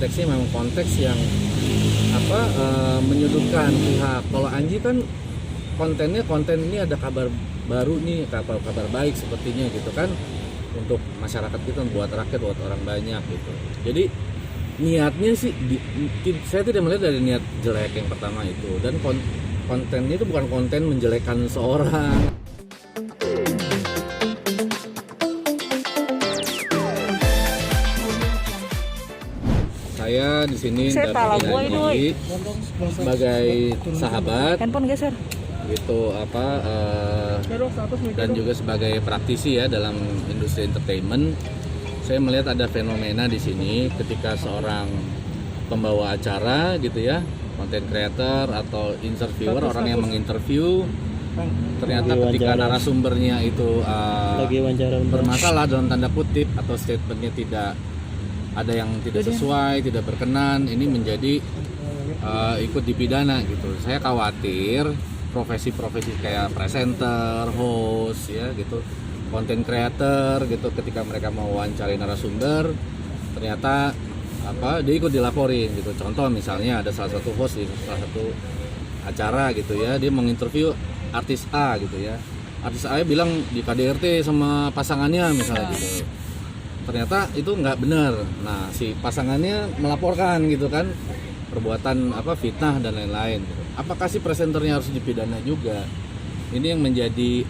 konteksnya memang konteks yang menyudutkan pihak. Kalau Anji kan konten ini ada kabar baru nih, kabar baik sepertinya gitu kan, untuk masyarakat kita, buat rakyat, buat orang banyak gitu. Jadi niatnya sih saya tidak melihat dari niat jelek yang pertama itu, dan kontennya itu bukan konten menjelekkan seorang. Saya di sini dampingi Anji sebagai sahabat handphone geser gitu, dan juga sebagai praktisi ya dalam industri entertainment. Saya melihat ada fenomena di sini ketika seorang pembawa acara gitu ya, content creator atau interviewer, orang yang menginterview, ternyata ketika narasumbernya itu bermasalah dalam tanda kutip, atau statementnya tidak ada yang tidak sesuai, tidak berkenan, ini menjadi ikut dipidana gitu. Saya khawatir profesi-profesi kayak presenter, host ya gitu, content creator gitu, ketika mereka mau wawancari narasumber ternyata dia ikut dilaporin gitu. Contoh misalnya ada salah satu host di salah satu acara gitu ya, dia menginterview artis A gitu ya, artis A bilang di KDRT sama pasangannya misalnya gitu, ternyata itu nggak benar. Nah si pasangannya melaporkan gitu kan, perbuatan fitnah dan lain-lain gitu. Apakah si presenternya harus dipidana juga? Ini yang menjadi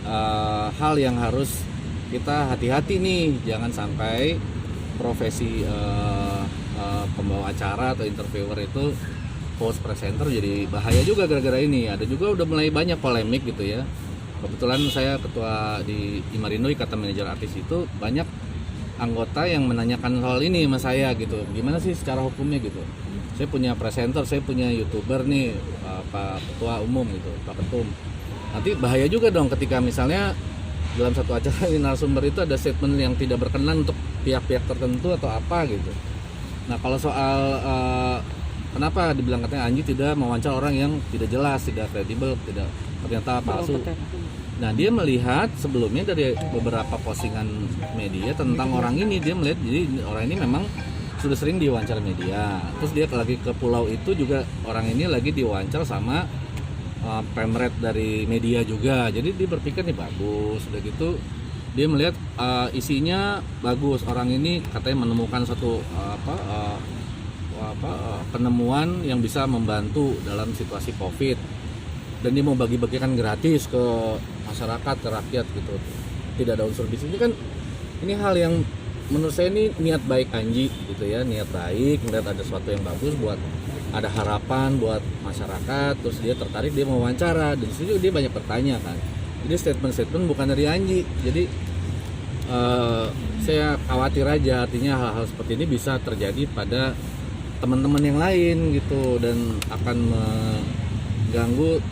hal yang harus kita hati-hati nih, jangan sampai profesi pembawa acara atau interviewer itu, host, presenter, jadi bahaya juga gara-gara ini. Ada juga udah mulai banyak polemik gitu ya. Kebetulan saya ketua di Imarindo, Ikatan Manajer Artis, itu banyak anggota yang menanyakan soal ini sama saya gitu, gimana sih secara hukumnya gitu. Saya punya presenter, saya punya YouTuber nih, Pak Ketua Umum gitu, Pak Ketum. Nanti bahaya juga dong ketika misalnya dalam satu acara di narasumber itu ada statement yang tidak berkenan untuk pihak-pihak tertentu atau apa gitu. Nah kalau soal kenapa dibilang katanya Anji tidak mewawancara orang yang tidak jelas, tidak kredibel, tidak ternyata palsu. Nah dia melihat sebelumnya dari beberapa postingan media tentang orang ini, dia melihat jadi orang ini memang sudah sering diwawancara media. Terus dia lagi ke pulau itu juga, orang ini lagi diwawancara sama pemret dari media juga. Jadi dia berpikir nih bagus, udah gitu dia melihat isinya bagus. Orang ini katanya menemukan suatu penemuan yang bisa membantu dalam situasi COVID, dan dia mau bagi-bagikan gratis ke masyarakat, ke rakyat gitu. Tidak ada unsur bisnis. Ini kan ini hal yang menurut saya ini niat baik Anji gitu ya, niat baik, melihat ada sesuatu yang bagus, buat ada harapan buat masyarakat, terus dia tertarik, dia mau wawancara, dan disitu dia banyak bertanya kan. Jadi statement bukan dari Anji. Jadi saya khawatir aja, artinya hal-hal seperti ini bisa terjadi pada teman-teman yang lain gitu, dan akan mengganggu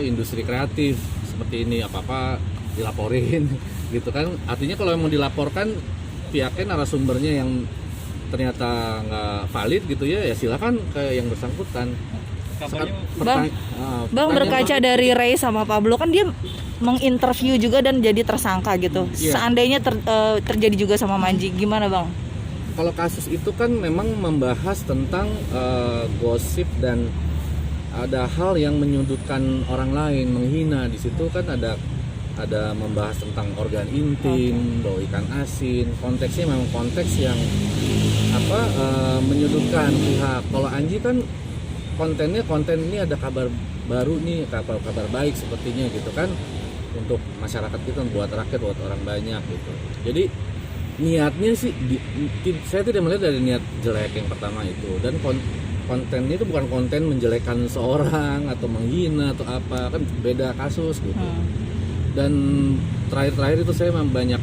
industri kreatif seperti ini. Apa-apa dilaporin gitu kan. Artinya kalau mau dilaporkan pihaknya, narasumbernya yang ternyata nggak valid gitu ya silakan ke yang bersangkutan. Bang berkaca dari Ray sama Pablo, kan dia menginterview juga dan jadi tersangka gitu. Seandainya terjadi juga sama Manji, gimana Bang? Kalau kasus itu kan memang membahas tentang gosip dan ada hal yang menyudutkan orang lain, menghina. Di situ kan ada membahas tentang organ intim, bau ikan asin. Konteksnya memang konteks yang menyudutkan pihak. Kalau Anji kan konten ini ada kabar baru nih, kabar baik sepertinya gitu kan, untuk masyarakat kita, buat rakyat, buat orang banyak gitu. Jadi niatnya sih saya tidak melihat dari niat jelek yang pertama itu, dan kontennya itu bukan konten menjelekkan seorang atau menghina atau apa, kan beda kasus gitu. Dan terakhir itu saya banyak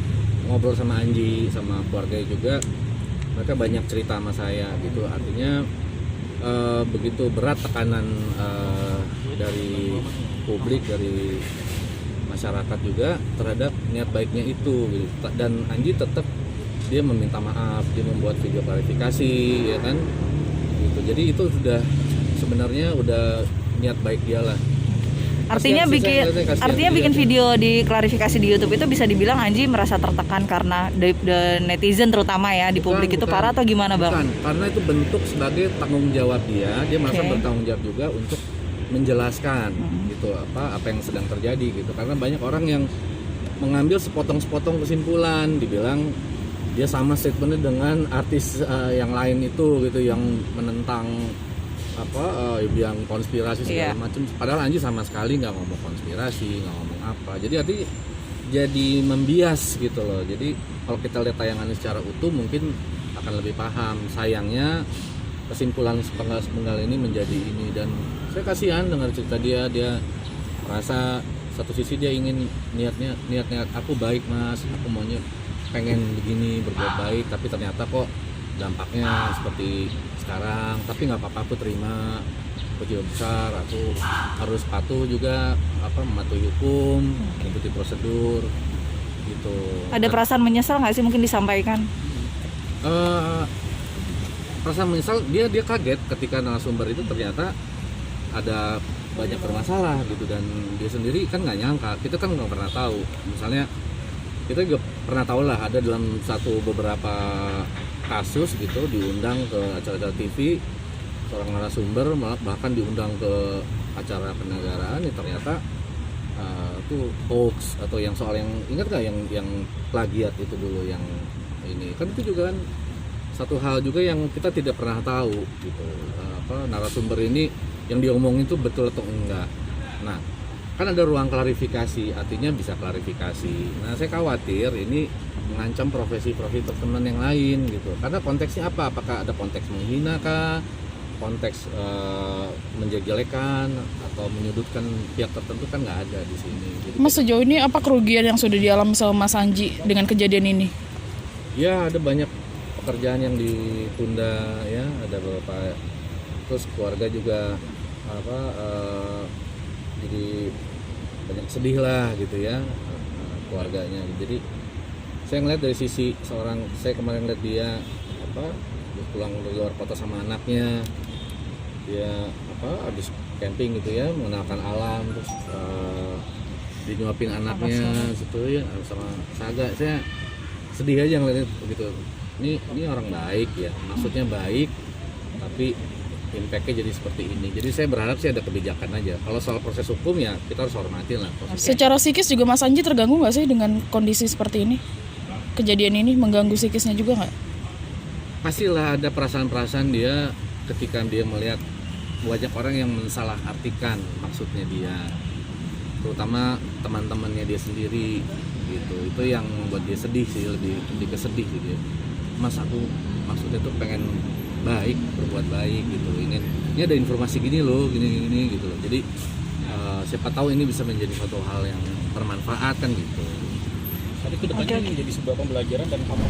ngobrol sama Anji, sama keluarganya juga, mereka banyak cerita sama saya gitu. Artinya begitu berat tekanan dari publik, dari masyarakat juga terhadap niat baiknya itu gitu. Dan Anji tetap dia meminta maaf, dia membuat video klarifikasi ya kan gitu. Jadi itu sudah sebenarnya udah niat baik dia lah. Artinya bikin video di klarifikasi di YouTube itu bisa dibilang Anji merasa tertekan karena the netizen terutama ya di publik itu parah atau gimana Bang? Bukan, karena itu bentuk sebagai tanggung jawab dia merasa bertanggung jawab juga untuk menjelaskan gitu apa yang sedang terjadi gitu. Karena banyak orang yang mengambil sepotong-sepotong kesimpulan, dibilang dia sama statementnya dengan artis yang lain itu gitu yang menentang yang konspirasi segala macam. Padahal Anji sama sekali nggak ngomong konspirasi, nggak ngomong apa. Jadi membias gitu loh. Jadi kalau kita lihat tayangannya secara utuh mungkin akan lebih paham. Sayangnya kesimpulan sepenggal ini menjadi ini, dan saya kasihan dengar cerita dia merasa satu sisi dia ingin niatnya aku baik Mas, aku maunya pengen begini berbuat baik, tapi ternyata kok dampaknya seperti sekarang. Tapi nggak apa-apa, aku terima, aku juga besar, aku harus patuh juga mematuhi hukum, mengikuti prosedur gitu. Ada perasaan menyesal nggak sih mungkin disampaikan? Perasaan menyesal, dia kaget ketika narasumber itu ternyata ada banyak bermasalah gitu, dan dia sendiri kan nggak nyangka. Kita kan nggak pernah tahu, misalnya kita juga pernah tahu lah ada dalam beberapa kasus gitu diundang ke acara-acara TV seorang narasumber, bahkan diundang ke acara kenegaraan, ya ternyata itu hoax atau yang soal yang ingat gak yang plagiat itu dulu yang ini kan, itu juga kan satu hal juga yang kita tidak pernah tahu gitu, narasumber ini yang diomongin itu betul atau enggak. Nah kan ada ruang klarifikasi, artinya bisa klarifikasi. Nah saya khawatir ini mengancam profesi-profesi teman yang lain gitu, karena konteksnya apakah ada konteks menghina kah, konteks menjelek-jelekan atau menyudutkan pihak tertentu, kan nggak ada di sini. Jadi, Mas sejauh ini apa kerugian yang sudah dialami sama Mas Anji dengan kejadian ini? Ya ada banyak pekerjaan yang ditunda ya, ada beberapa, terus keluarga juga jadi banyak sedih lah gitu ya keluarganya. Jadi saya ngeliat dari sisi saya kemarin lihat dia pulang dari luar kota sama anaknya, dia habis camping gitu ya, mengenalkan alam, terus dinyuapin anaknya gitu ya sama Saga. Saya sedih aja ngeliat gitu. Ini orang baik ya, maksudnya baik, tapi impactnya jadi seperti ini. Jadi saya berharap sih ada kebijakan aja. Kalau soal proses hukum ya kita harus hormatin lah prosesnya. Secara psikis juga Mas Anji terganggu nggak sih dengan kondisi seperti ini? Kejadian ini mengganggu psikisnya juga nggak? Pastilah ada perasaan-perasaan dia ketika dia melihat banyak orang yang mensalah-artikan maksudnya dia, terutama teman-temannya dia sendiri gitu. Itu yang membuat dia sedih sih, lebih kesedih sih dia. Mas, aku maksudnya tuh pengen baik, berbuat baik gitu, ini ada informasi gini loh, gini gitu loh. Jadi siapa tahu ini bisa menjadi suatu hal yang bermanfaat kan gitu. Tapi kedepannya menjadi sebuah pembelajaran dan kamu